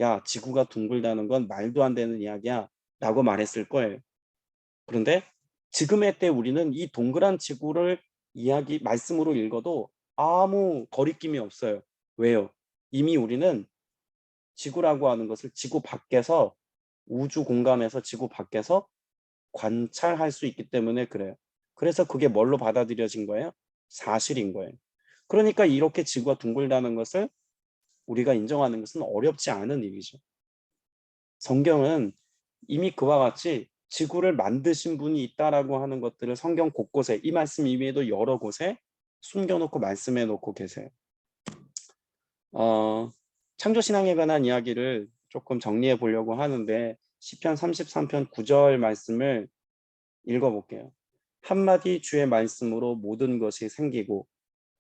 야, 지구가 둥글다는 건 말도 안 되는 이야기야 라고 말했을 거예요. 그런데 지금의 때 우리는 이 동그란 지구를 말씀으로 읽어도 아무 거리낌이 없어요. 왜요? 이미 우리는 지구라고 하는 것을 지구 밖에서 우주 공간에서 지구 밖에서 관찰할 수 있기 때문에 그래요. 그래서 그게 뭘로 받아들여진 거예요? 사실인 거예요. 그러니까 이렇게 지구가 둥글다는 것을 우리가 인정하는 것은 어렵지 않은 일이죠. 성경은 이미 그와 같이 지구를 만드신 분이 있다라고 하는 것들을 성경 곳곳에, 이 말씀 이외에도 여러 곳에 숨겨놓고 말씀해 놓고 계세요. 창조신앙에 관한 이야기를 조금 정리해 보려고 하는데 시편 33편 9절 말씀을 읽어볼게요. 한마디 주의 말씀으로 모든 것이 생기고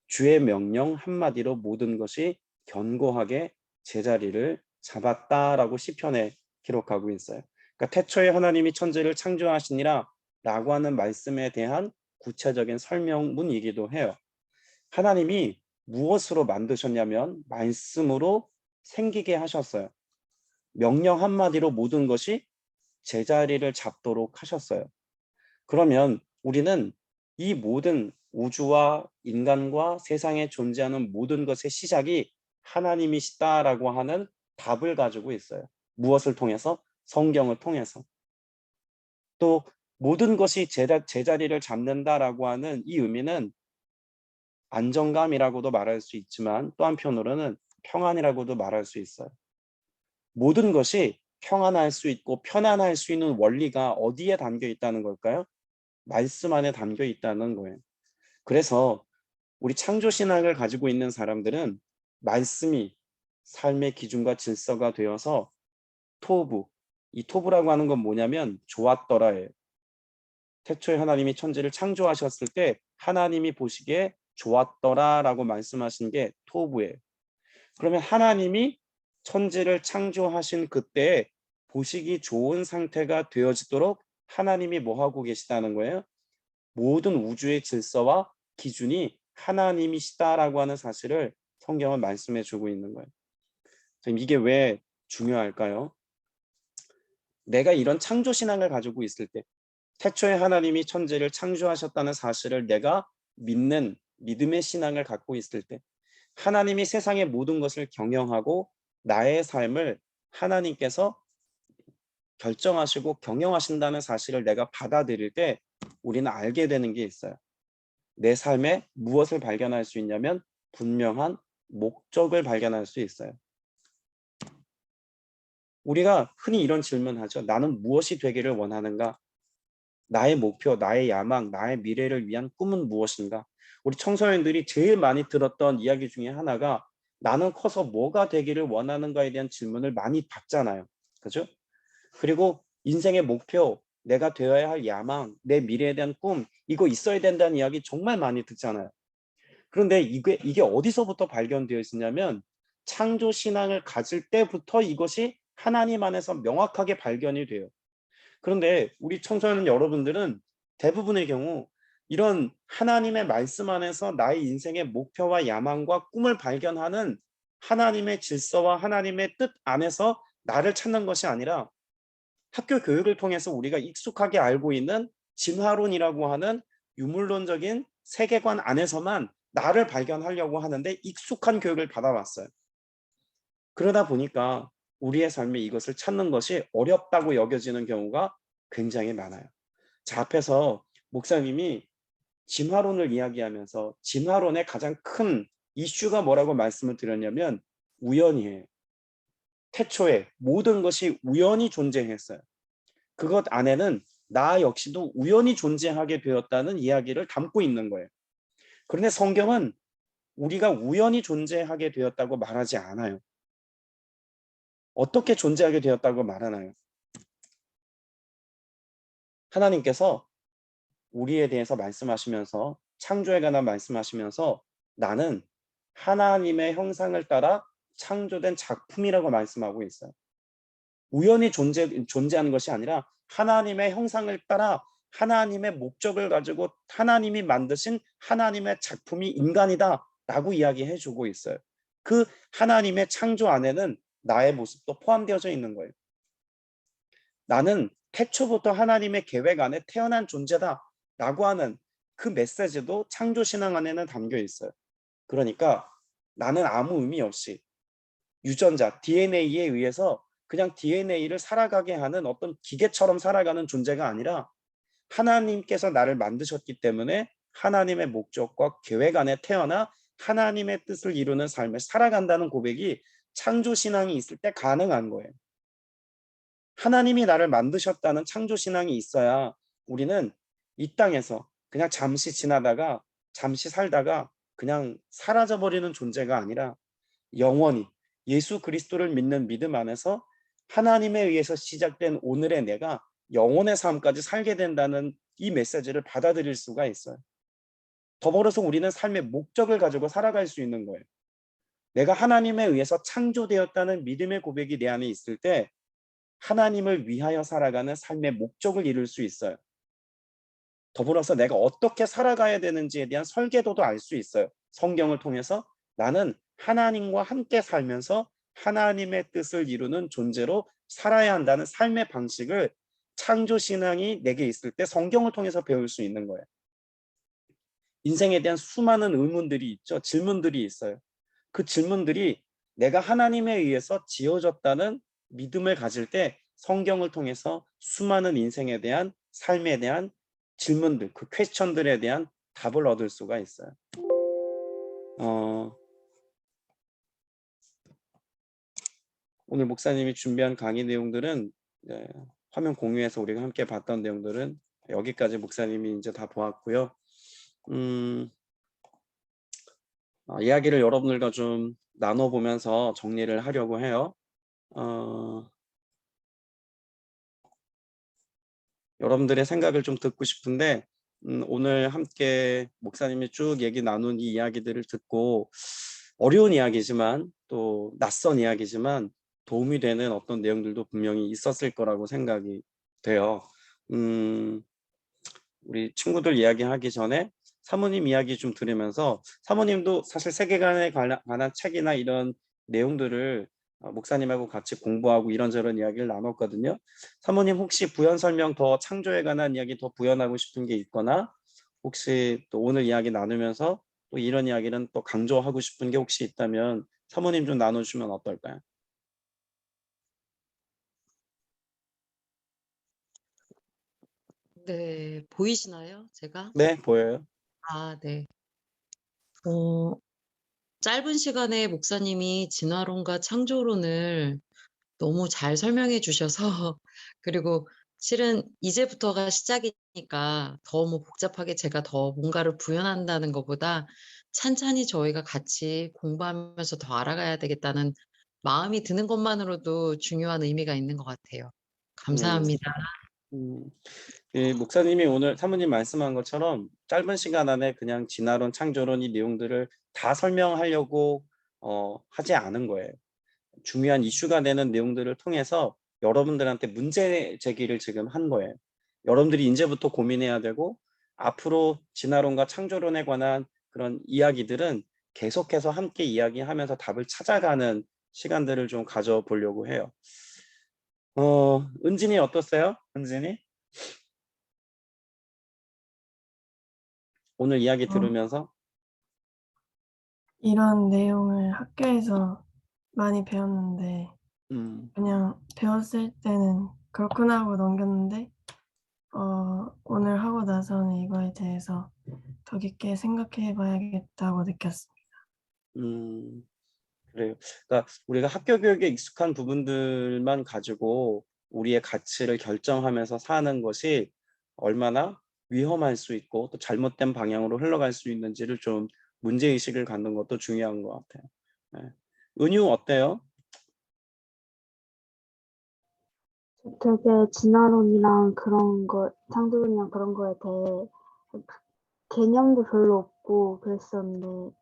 주의 명령 한마디로 모든 것이 견고하게 제자리를 잡았다라고 시편에 기록하고 있어요. 그러니까 태초에 하나님이 천지를 창조하시니라 라고 하는 말씀에 대한 구체적인 설명문이기도 해요. 하나님이 무엇으로 만드셨냐면 말씀으로 생기게 하셨어요. 명령 한마디로 모든 것이 제자리를 잡도록 하셨어요. 그러면 우리는 이 모든 우주와 인간과 세상에 존재하는 모든 것의 시작이 하나님이시다라고 하는 답을 가지고 있어요. 무엇을 통해서? 성경을 통해서. 또 모든 것이 제자리를 잡는다라고 하는 이 의미는 안정감이라고도 말할 수 있지만 또 한편으로는 평안이라고도 말할 수 있어요. 모든 것이 평안할 수 있고 편안할 수 있는 원리가 어디에 담겨 있다는 걸까요? 말씀 안에 담겨 있다는 거예요. 그래서 우리 창조신학을 가지고 있는 사람들은 말씀이 삶의 기준과 질서가 되어서 토부, 이 토부라고 하는 건 뭐냐면 좋았더라예요. 태초에 하나님이 천지를 창조하셨을 때 하나님이 보시기에 좋았더라라고 말씀하신 게 토부예요. 그러면 하나님이 천지를 창조하신 그때에 보시기 좋은 상태가 되어지도록 하나님이 뭐 하고 계시다는 거예요? 모든 우주의 질서와 기준이 하나님이시다라고 하는 사실을 성경은 말씀해 주고 있는 거예요. 지금 이게 왜 중요할까요? 내가 이런 창조 신앙을 가지고 있을 때 태초에 하나님이 천지를 창조하셨다는 사실을 내가 믿는 믿음의 신앙을 갖고 있을 때 하나님이 세상의 모든 것을 경영하고 나의 삶을 하나님께서 결정하시고 경영하신다는 사실을 내가 받아들일 때 우리는 알게 되는 게 있어요. 내 삶에 무엇을 발견할 수 있냐면 분명한 목적을 발견할 수 있어요. 우리가 흔히 이런 질문하죠. 나는 무엇이 되기를 원하는가? 나의 목표, 나의 야망, 나의 미래를 위한 꿈은 무엇인가? 우리 청소년들이 제일 많이 들었던 이야기 중에 하나가 나는 커서 뭐가 되기를 원하는가에 대한 질문을 많이 받잖아요. 그죠? 그리고 인생의 목표, 내가 되어야 할 야망, 내 미래에 대한 꿈, 이거 있어야 된다는 이야기 정말 많이 듣잖아요. 그런데 이게 어디서부터 발견되어 있었냐면 창조 신앙을 가질 때부터 이것이 하나님 안에서 명확하게 발견이 돼요. 그런데 우리 청소년 여러분들은 대부분의 경우 이런 하나님의 말씀 안에서 나의 인생의 목표와 야망과 꿈을 발견하는 하나님의 질서와 하나님의 뜻 안에서 나를 찾는 것이 아니라 학교 교육을 통해서 우리가 익숙하게 알고 있는 진화론이라고 하는 유물론적인 세계관 안에서만 나를 발견하려고 하는데 익숙한 교육을 받아왔어요. 그러다 보니까 우리의 삶에 이것을 찾는 것이 어렵다고 여겨지는 경우가 굉장히 많아요. 자, 앞에서 목사님이 진화론을 이야기하면서 진화론의 가장 큰 이슈가 뭐라고 말씀을 드렸냐면 우연이에요. 태초에 모든 것이 우연히 존재했어요. 그것 안에는 나 역시도 우연히 존재하게 되었다는 이야기를 담고 있는 거예요. 그런데 성경은 우리가 우연히 존재하게 되었다고 말하지 않아요. 어떻게 존재하게 되었다고 말하나요? 하나님께서 우리에 대해서 말씀하시면서 창조에 관한 말씀하시면서 나는 하나님의 형상을 따라 창조된 작품이라고 말씀하고 있어요. 우연히 존재하는 것이 아니라 하나님의 형상을 따라 하나님의 목적을 가지고 하나님이 만드신 하나님의 작품이 인간이다 라고 이야기해 주고 있어요. 그 하나님의 창조 안에는 나의 모습도 포함되어져 있는 거예요. 나는 태초부터 하나님의 계획 안에 태어난 존재다 라고 하는 그 메시지도 창조신앙 안에는 담겨 있어요. 그러니까 나는 아무 의미 없이 유전자, DNA에 의해서 그냥 DNA를 살아가게 하는 어떤 기계처럼 살아가는 존재가 아니라 하나님께서 나를 만드셨기 때문에 하나님의 목적과 계획 안에 태어나 하나님의 뜻을 이루는 삶을 살아간다는 고백이 창조신앙이 있을 때 가능한 거예요. 하나님이 나를 만드셨다는 창조신앙이 있어야 우리는 이 땅에서 그냥 잠시 지나다가 잠시 살다가 그냥 사라져버리는 존재가 아니라 영원히 예수 그리스도를 믿는 믿음 안에서 하나님에 의해서 시작된 오늘의 내가 영원의 삶까지 살게 된다는 이 메시지를 받아들일 수가 있어요. 더불어서 우리는 삶의 목적을 가지고 살아갈 수 있는 거예요. 내가 하나님에 의해서 창조되었다는 믿음의 고백이 내 안에 있을 때 하나님을 위하여 살아가는 삶의 목적을 이룰 수 있어요. 더불어서 내가 어떻게 살아가야 되는지에 대한 설계도도 알 수 있어요. 성경을 통해서 나는 하나님과 함께 살면서 하나님의 뜻을 이루는 존재로 살아야 한다는 삶의 방식을 창조신앙이 내게 있을 때 성경을 통해서 배울 수 있는 거예요. 인생에 대한 수많은 의문들이 있죠. 질문들이 있어요. 그 질문들이 내가 하나님에 의해서 지어졌다는 믿음을 가질 때 성경을 통해서 수많은 인생에 대한 삶에 대한 질문들, 그 퀘스천들에 대한 답을 얻을 수가 있어요. 오늘 목사님이 준비한 강의 내용들은 화면 공유해서 우리가 함께 봤던 내용들은 여기까지 목사님이 이제 다 보았고요. 이야기를 여러분들과 좀 나눠보면서 정리를 하려고 해요. 여러분들의 생각을 좀 듣고 싶은데 오늘 함께 목사님이 쭉 얘기 나눈 이 이야기들을 듣고 어려운 이야기지만 또 낯선 이야기지만 도움이 되는 어떤 내용들도 분명히 있었을 거라고 생각이 돼요. 우리 친구들 이야기하기 전에 사모님 이야기 좀 들으면서 사모님도 사실 세계관에 관한 책이나 이런 내용들을 목사님하고 같이 공부하고 이런저런 이야기를 나눴거든요. 사모님 혹시 부연 설명 더 창조에 관한 이야기 더 부연하고 싶은 게 있거나 혹시 또 오늘 이야기 나누면서 또 이런 이야기는 또 강조하고 싶은 게 혹시 있다면 사모님 좀 나눠주시면 어떨까요? 네, 보이시나요? 제가? 네, 보여요. 네. 어, 짧은 시간에 목사님이 진화론과 창조론을 너무 잘 설명해 주셔서 그리고 실은 이제부터가 시작이니까 더 뭐 복잡하게 제가 더 뭔가를 부연한다는 것보다 찬찬히 저희가 같이 공부하면서 더 알아가야 되겠다는 마음이 드는 것만으로도 중요한 의미가 있는 것 같아요. 음, 감사합니다. 음. 목사님이 오늘 사모님 말씀한 것처럼 짧은 시간 안에 그냥 진화론, 창조론 이 내용들을 다 설명하려고 하지 않은 거예요. 중요한 이슈가 되는 내용들을 통해서 여러분들한테 문제 제기를 지금 한 거예요. 여러분들이 이제부터 고민해야 되고 앞으로 진화론과 창조론에 관한 그런 이야기들은 계속해서 함께 이야기하면서 답을 찾아가는 시간들을 좀 가져보려고 해요. 은진이 어떠세요? 은진이? 오늘 이야기 어, 들으면서 이런 내용을 학교에서 많이 배웠는데 음, 그냥 배웠을 때는 그렇구나 하고 넘겼는데 오늘 하고 나서는 이거에 대해서 더 깊게 생각해 봐야겠다고 느꼈습니다. 그래요. 그러니까 우리가 학교 교육에 익숙한 부분들만 가지고 우리의 가치를 결정하면서 사는 것이 얼마나 위험할 수 있고 또 잘못된 방향으로 흘러갈 수 있는지를 좀 문제의식을 갖는 것도 중요한 것 같아요. 네. 은유 어때요? 되게 진화론이랑 그런 거, 창조론이랑 그런 거에 대해 개념도 별로 없고 그랬었는데,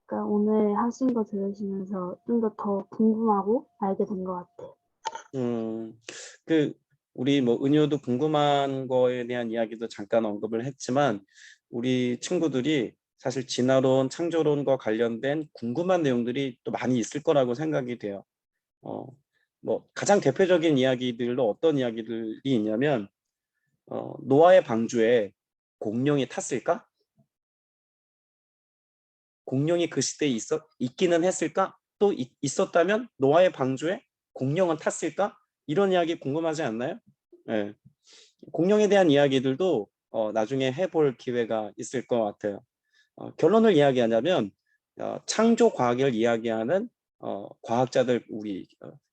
그러니까 오늘 하신 거 들으시면서 좀 더 궁금하고 알게 된 것 같아요. 그 우리 뭐 은유도 궁금한 거에 대한 이야기도 잠깐 언급을 했지만 우리 친구들이 사실 진화론, 창조론과 관련된 궁금한 내용들이 또 많이 있을 거라고 생각이 돼요. 뭐 가장 대표적인 이야기들로 어떤 이야기들이 있냐면 노아의 방주에 공룡이 탔을까? 공룡이 그 시대에 있기는 했을까? 또 있었다면 노아의 방주에 공룡은 탔을까? 이런 이야기 궁금하지 않나요? 네. 공룡에 대한 이야기들도 나중에 해볼 기회가 있을 것 같아요. 결론을 이야기하자면 창조 과학을 이야기하는 과학자들, 우리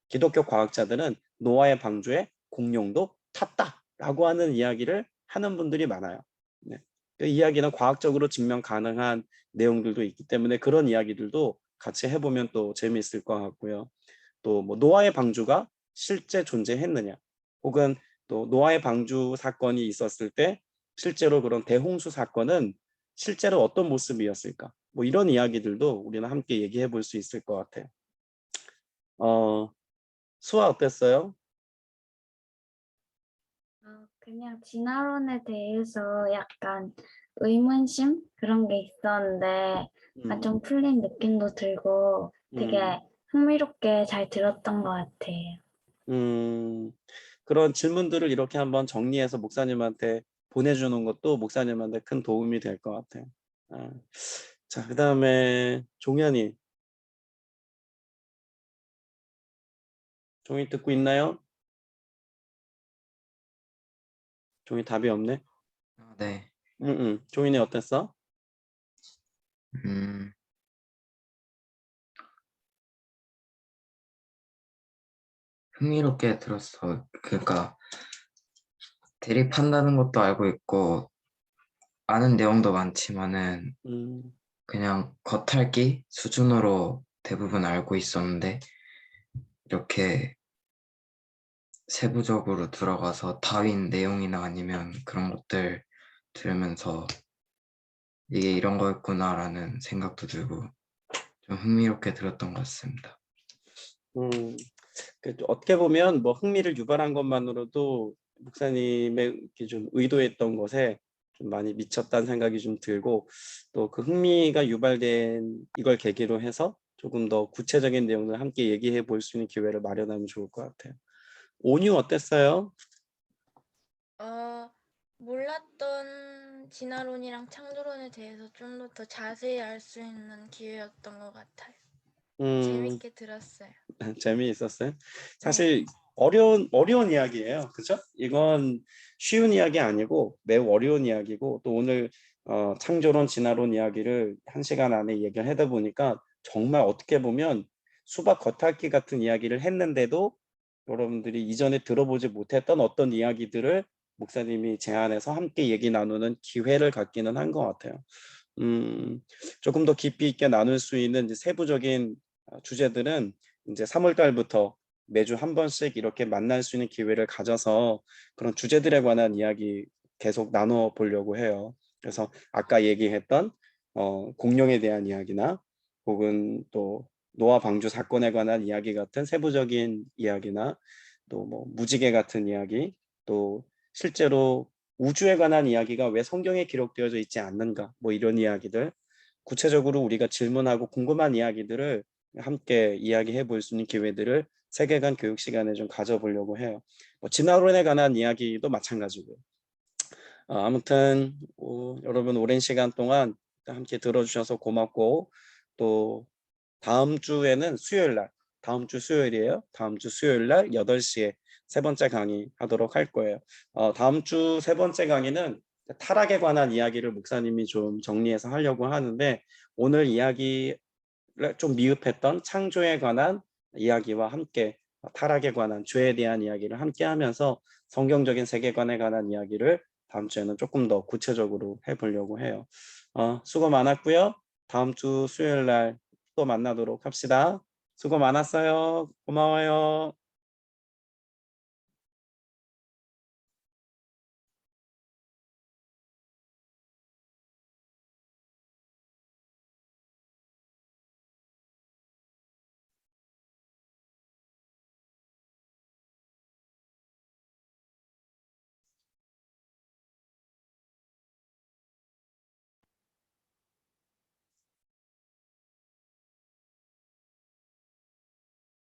기독교 과학자들은 노아의 방주에 공룡도 탔다라고 하는 이야기를 하는 분들이 많아요. 네. 그 이야기는 과학적으로 증명 가능한 내용들도 있기 때문에 그런 이야기들도 같이 해보면 또 재미있을 것 같고요. 또 뭐 노아의 방주가 실제 존재했느냐, 혹은 또 노아의 방주 사건이 있었을 때 실제로 그런 대홍수 사건은 실제로 어떤 모습이었을까? 뭐 이런 이야기들도 우리는 함께 얘기해 볼 수 있을 것 같아요. 수아 어땠어요? 그냥 진화론에 대해서 약간 의문심 그런 게 있었는데 좀 풀린 느낌도 들고 되게 흥미롭게 잘 들었던 것 같아요. 그런 질문들을 이렇게 한번 정리해서 목사님한테 보내주는 것도 목사님한테 큰 도움이 될 것 같아요. 자, 그 다음에 종현이. 종이 듣고 있나요? 종이 답이 없네. 네. 종이는 어땠어? 음, 흥미롭게 들었어. 그러니까 대립한다는 것도 알고 있고 아는 내용도 많지만은 음, 그냥 겉핥기 수준으로 대부분 알고 있었는데 이렇게 세부적으로 들어가서 다윈 내용이나 아니면 그런 것들 들으면서 이게 이런 거였구나라는 생각도 들고 좀 흥미롭게 들었던 것 같습니다. 어떻게 보면 뭐 흥미를 유발한 것만으로도 목사님의 이렇게 좀 의도했던 것에 좀 많이 미쳤다는 생각이 좀 들고, 또 그 흥미가 유발된 이걸 계기로 해서 조금 더 구체적인 내용을 함께 얘기해 볼 수 있는 기회를 마련하면 좋을 것 같아요. 온유 어땠어요? 몰랐던 진화론이랑 창조론에 대해서 좀 더 자세히 알 수 있는 기회였던 것 같아요. 재밌게 들었어요. 재미있었어요. 사실 어려운 이야기예요. 그죠? 이건 쉬운 이야기 아니고 매우 어려운 이야기고, 또 오늘 창조론, 진화론 이야기를 1시간 안에 얘기를 하다 보니까 정말 어떻게 보면 수박 겉핥기 같은 이야기를 했는데도 여러분들이 이전에 들어보지 못했던 어떤 이야기들을 목사님이 제안해서 함께 얘기 나누는 기회를 갖기는 한 것 같아요. 조금 더 깊이 있게 나눌 수 있는 이제 세부적인 주제들은 이제 3월 달부터 매주 한 번씩 이렇게 만날 수 있는 기회를 가져서 그런 주제들에 관한 이야기 계속 나눠 보려고 해요. 그래서 아까 얘기했던 공룡에 대한 이야기나, 혹은 또 노아 방주 사건에 관한 이야기 같은 세부적인 이야기나, 또 뭐 무지개 같은 이야기, 또 실제로 우주에 관한 이야기가 왜 성경에 기록되어져 있지 않는가, 뭐 이런 이야기들, 구체적으로 우리가 질문하고 궁금한 이야기들을 함께 이야기해 볼 수 있는 기회들을 세계관 교육 시간에 좀 가져보려고 해요. 뭐 진화론에 관한 이야기도 마찬가지고요. 아무튼 여러분 오랜 시간 동안 함께 들어주셔서 고맙고, 또 다음 주에는 다음 주 수요일이에요. 다음 주 수요일 날 8시에 세 번째 강의 하도록 할 거예요. 다음 주 세 번째 강의는 타락에 관한 이야기를 목사님이 좀 정리해서 하려고 하는데, 오늘 이야기를 좀 미흡했던 창조에 관한 이야기와 함께 타락에 관한, 죄에 대한 이야기를 함께 하면서 성경적인 세계관에 관한 이야기를 다음 주에는 조금 더 구체적으로 해보려고 해요. 수고 많았고요. 다음 주 수요일 날 또 만나도록 합시다. 수고 많았어요. 고마워요.